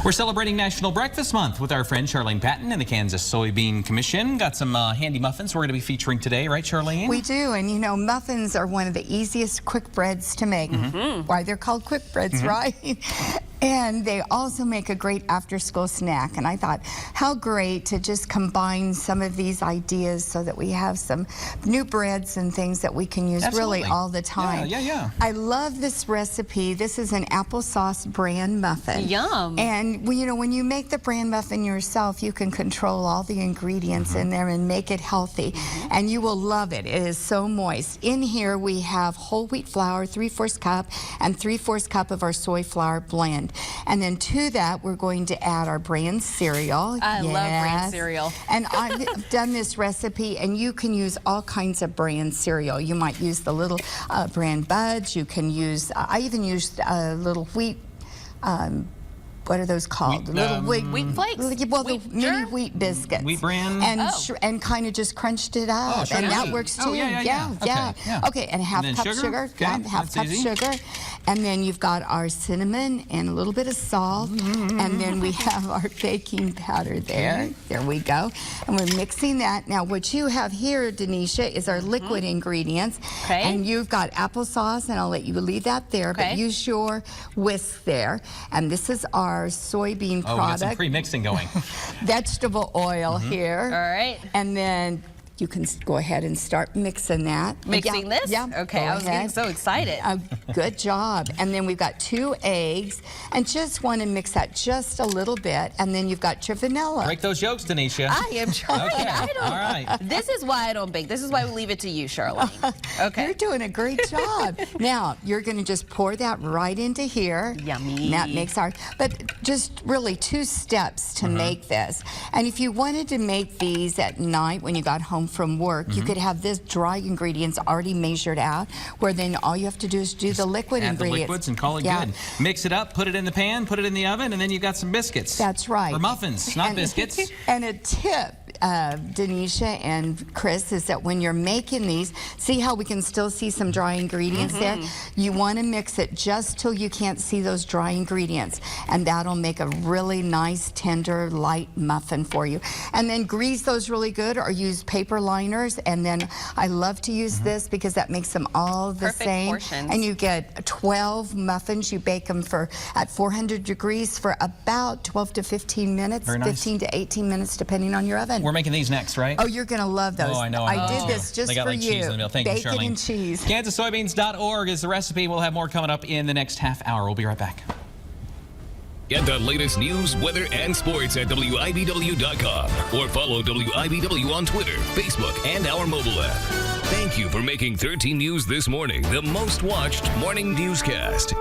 We're celebrating National Breakfast Month with our friend Charlene Patton and the Kansas Soybean Commission. Got some handy muffins we're going to be featuring today, right, Charlene? We do, and you know, muffins are one of the easiest quick breads to make. Why they're called quick breads, right? And they also make a great after-school snack. And I thought, how great to just combine some of these ideas so that we have some new breads and things that we can use really all the time. Yeah. I love this recipe. This is an applesauce bran muffin. Yum. And you know, when you make the bran muffin yourself, you can control all the ingredients in there and make it healthy. And you will love it. It is so moist. In here we have whole wheat flour, 3/4 cup, and 3/4 cup of our soy flour blend. And then to that, we're going to add our bran cereal. I love bran cereal. And I've done this recipe, and you can use all kinds of bran cereal. You might use the little bran buds. You can use, I even used little wheat, what are those called? Wheat flakes? Well, the mini wheat biscuits. Wheat bran? And kind of just crunched it up. And that works too. Yeah. Okay, and half cup sugar. Half cup sugar. And then you've got our cinnamon and a little bit of salt. And then we have our baking powder there. There we go. And we're mixing that. Now, what you have here, Denisha, is our liquid ingredients. And you've got applesauce, and I'll let you leave that there. But use your whisk there. And this is our soybean product. We got some pre-mixing going. Vegetable oil here. All right. And then you can go ahead and start mixing that. Mixing this? Yeah. Okay, I was getting so excited. Good job. And then we've got 2 eggs, and just want to mix that just a little bit. And then you've got your vanilla. Break those yolks, Denisha. I am trying. All right. This is why I don't bake. This is why we leave it to you, Charlene. Okay. You're doing a great job. Now, you're going to just pour that right into here. Yummy. And that makes our, but just really 2 steps to make this. And if you wanted to make these at night when you got home from work, you could have this dry ingredients already measured out, where then all you have to do is do the liquid ingredients. Add the liquids and call it good. Mix it up, put it in the pan, put it in the oven, and then you've got some biscuits. That's right. Or muffins, not biscuits. And a tip, Denisha and Chris, is that when you're making these, see how we can still see some dry ingredients there? You want to mix it just till you can't see those dry ingredients, and that'll make a really nice, tender, light muffin for you. And then grease those really good, or use paper liners. And then I love to use this because that makes them all the same. Portions. And you get 12 muffins. You bake them at 400 degrees for about 12 to 15 minutes, 15 to 18 minutes, depending on your oven. We're making these next, right? Oh, you're going to love those. Oh, I know. I did this just they got for like you. Cheese in the middle. Thank you, Charlene. Bacon and cheese. KansasSoybeans.org is the recipe. We'll have more coming up in the next half hour. We'll be right back. Get the latest news, weather, and sports at WIBW.com or follow WIBW on Twitter, Facebook, and our mobile app. Thank you for making 13 News This Morning the most watched morning newscast.